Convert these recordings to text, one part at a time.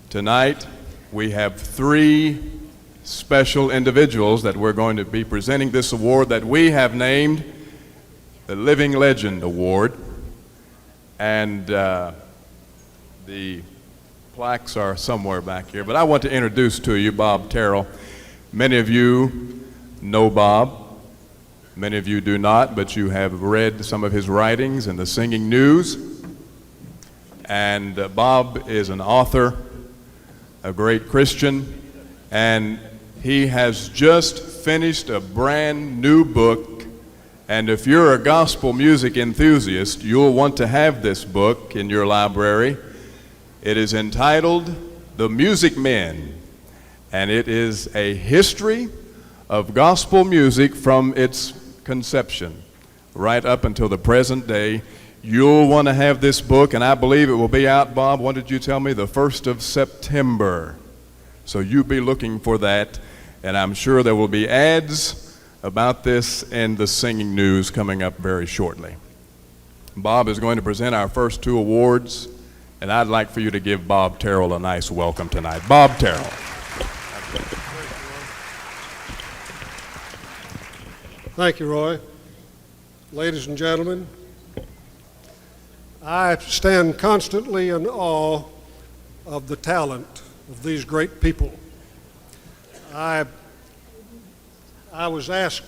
Tonight, we have three special individuals that we're going to be presenting this award that we have named the Living Legend Award. And the plaques are somewhere back here, but I want to introduce to you Bob Terrell. Many of you know Bob. Many of you do not, but you have read some of his writings in the Singing News. And Bob is an author, a great Christian, and he has just finished a brand new book. And if you're a gospel music enthusiast, you'll want to have this book in your library. It is entitled The Music Men, and it is a history of gospel music from its conception right up until the present day. You'll want to have this book, and I believe it will be out, Bob, what did you tell me, the 1st of September. So you be looking for that, and I'm sure there will be ads about this in the Singing News coming up very shortly. Bob is going to present our first two awards, and I'd like for you to give Bob Terrell a nice welcome tonight. Bob Terrell. Thank you, Roy. Ladies and gentlemen, I stand constantly in awe of the talent of these great people. I was asked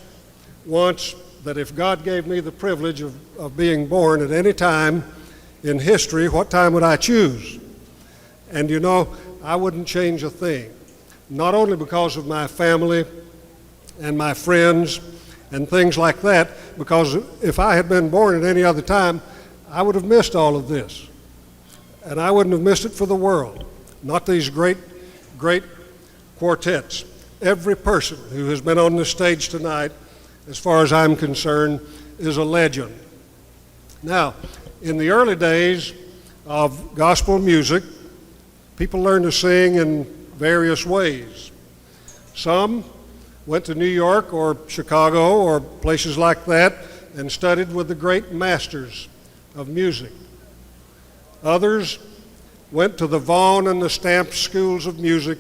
once that if God gave me the privilege of being born at any time in history, what time would I choose? And you know, I wouldn't change a thing. Not only because of my family and my friends and things like that, because if I had been born at any other time, I would have missed all of this. And I wouldn't have missed it for the world. Not these great, great quartets. Every person who has been on this stage tonight, as far as I'm concerned, is a legend. Now, in the early days of gospel music, people learned to sing in various ways. Some went to New York or Chicago or places like that and studied with the great masters of music. Others went to the Vaughan and the Stamp schools of music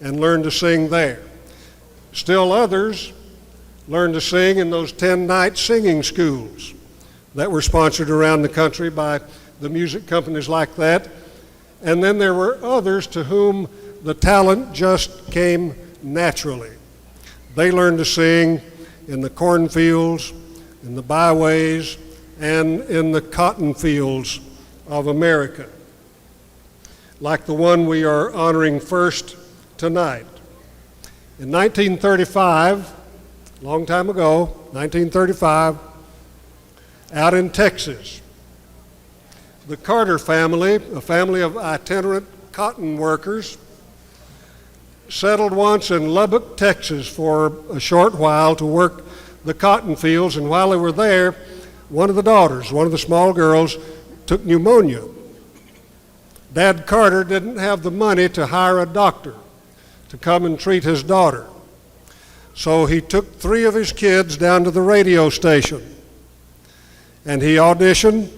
and learned to sing there. Still others learned to sing in those 10-night singing schools that were sponsored around the country by the music companies like that. And then there were others to whom the talent just came naturally. They learned to sing in the cornfields, in the byways, and in the cotton fields of America, like the one we are honoring first tonight. In 1935, a long time ago, 1935, out in Texas, the Carter family, a family of itinerant cotton workers, settled once in Lubbock, Texas for a short while to work the cotton fields, and while they were there, one of the daughters, one of the small girls, took pneumonia. Dad Carter didn't have the money to hire a doctor to come and treat his daughter. So he took 3 of his kids down to the radio station, and he auditioned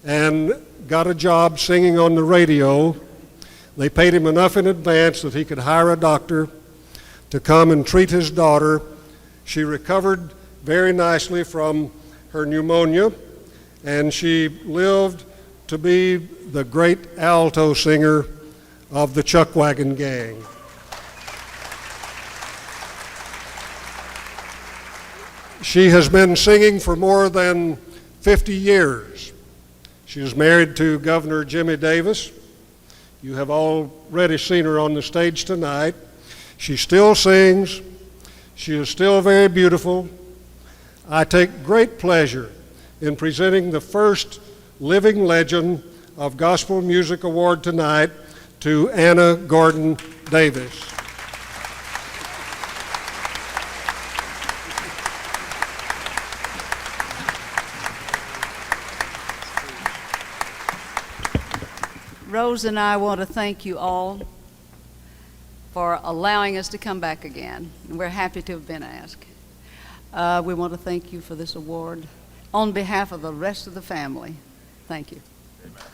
and got a job singing on the radio. They paid him enough in advance that he could hire a doctor to come and treat his daughter. She recovered very nicely from her pneumonia, and she lived to be the great alto singer of the Chuckwagon Gang. She has been singing for more than 50 years. She is married to Governor Jimmy Davis. You have already seen her on the stage tonight. She still sings. She is still very beautiful. I take great pleasure in presenting the first Living Legend of Gospel Music Award tonight to Anna Gordon Davis. Rose and I want to thank you all for allowing us to come back again. We're happy to have been asked. We want to thank you for this award on behalf of the rest of the family. Thank you. Amen.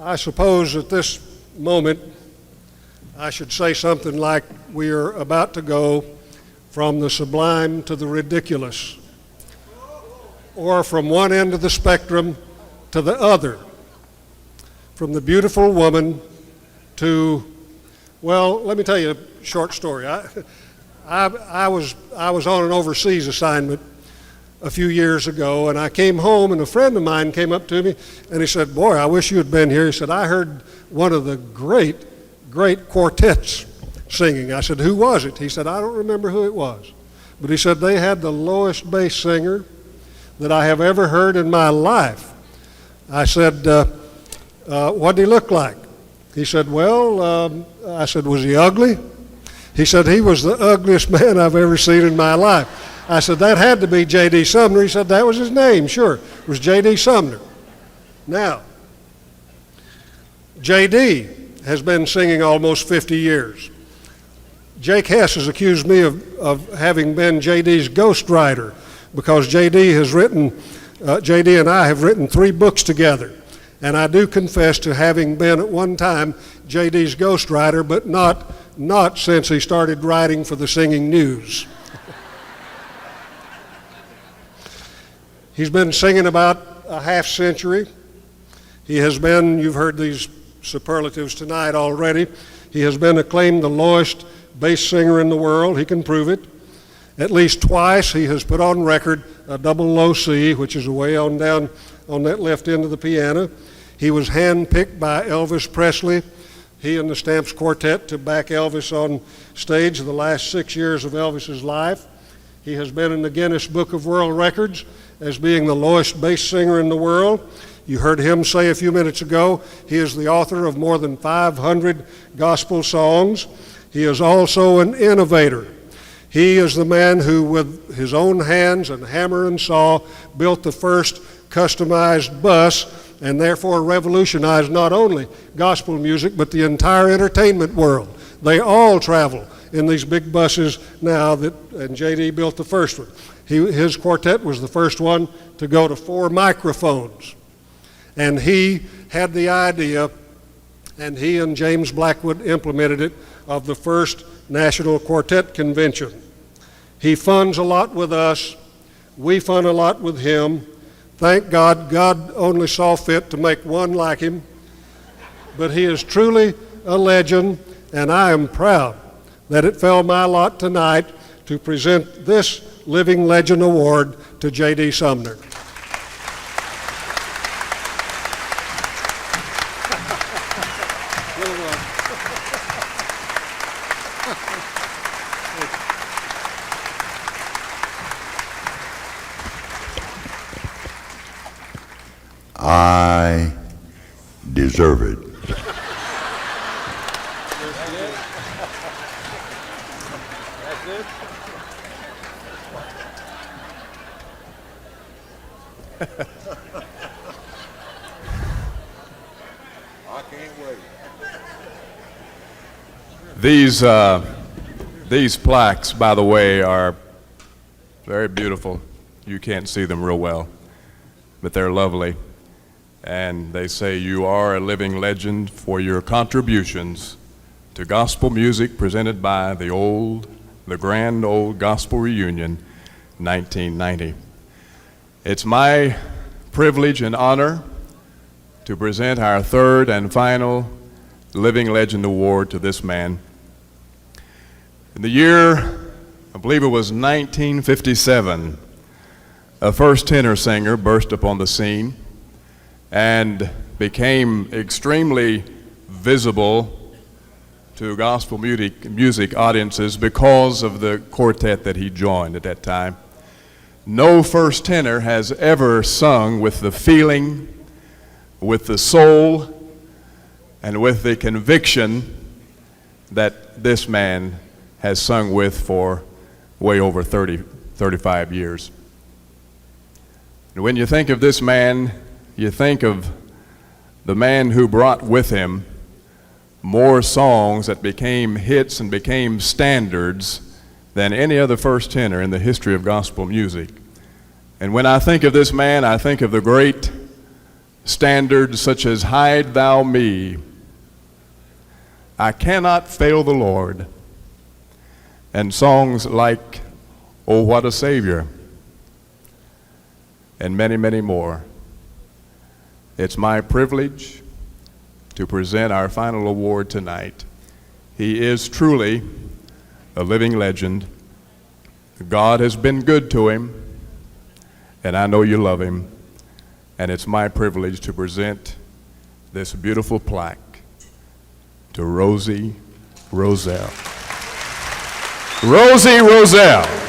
I suppose at this moment I should say something like we are about to go from the sublime to the ridiculous, or from one end of the spectrum to the other, from the beautiful woman to, well, let me tell you a short story. I was on an overseas assignment a few years ago, and I came home, and a friend of mine came up to me, and he said, "Boy, I wish you had been here." He said, "I heard one of the great quartets singing." I said, "Who was it?" He said, "I don't remember who it was." But he said, "They had the lowest bass singer that I have ever heard in my life." I said, "What did he look like?" He said, "Well," I said, "Was he ugly?" He said, "He was the ugliest man I've ever seen in my life." I said, "That had to be J.D. Sumner." He said, "That was his name, sure. It was J.D. Sumner." Now, J.D. has been singing almost 50 years. Jake Hess has accused me of having been J.D.'s ghostwriter, because J.D. and I have written 3 books together. And I do confess to having been at one time J.D.'s ghostwriter, but not since he started writing for the Singing News. He's been singing about a half century. He has been, you've heard these superlatives tonight already, he has been acclaimed the lowest bass singer in the world. He can prove it. At least twice he has put on record a double low C, which is way on down on that left end of the piano. He was handpicked by Elvis Presley, he and the Stamps Quartet, to back Elvis on stage the last 6 years of Elvis's life. He has been in the Guinness Book of World Records as being the lowest bass singer in the world. You heard him say a few minutes ago, he is the author of more than 500 gospel songs. He is also an innovator. He is the man who, with his own hands and hammer and saw, built the first customized bus, and therefore revolutionized not only gospel music, but the entire entertainment world. They all travel in these big buses now, and J.D. built the first one. His quartet was the first one to go to 4 microphones. And he had the idea, and he and James Blackwood implemented it, of the first National Quartet Convention. He funds a lot with us. We fund a lot with him. Thank God, God only saw fit to make one like him. But he is truly a legend, and I am proud that it fell my lot tonight to present this Living Legend Award to J.D. Sumner. I deserve it. I can't wait. These plaques, by the way, are very beautiful. You can't see them real well, but they're lovely. And they say you are a living legend for your contributions to gospel music presented by the Grand Old Gospel Reunion, 1990. It's my privilege and honor to present our third and final Living Legend Award to this man. In the year, I believe it was 1957, a first tenor singer burst upon the scene and became extremely visible to gospel music audiences because of the quartet that he joined at that time. No first tenor has ever sung with the feeling, with the soul, and with the conviction that this man has sung with for way over 35 years. And when you think of this man, you think of the man who brought with him more songs that became hits and became standards than any other first tenor in the history of gospel music. And when I think of this man, I think of the great standards such as Hide Thou Me, I Cannot Fail the Lord, and songs like Oh, What a Savior, and many, many more. It's my privilege to present our final award tonight. He is truly a living legend. God has been good to him, and I know you love him. And it's my privilege to present this beautiful plaque to Rosie Roselle. Rosie Roselle.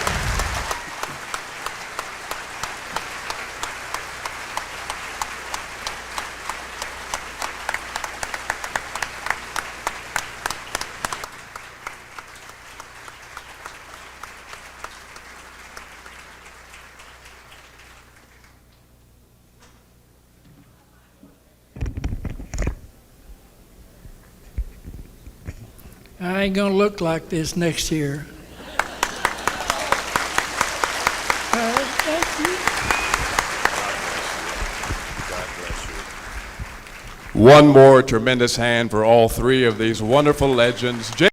I ain't gonna look like this next year. Thank you. One more tremendous hand for all three of these wonderful legends.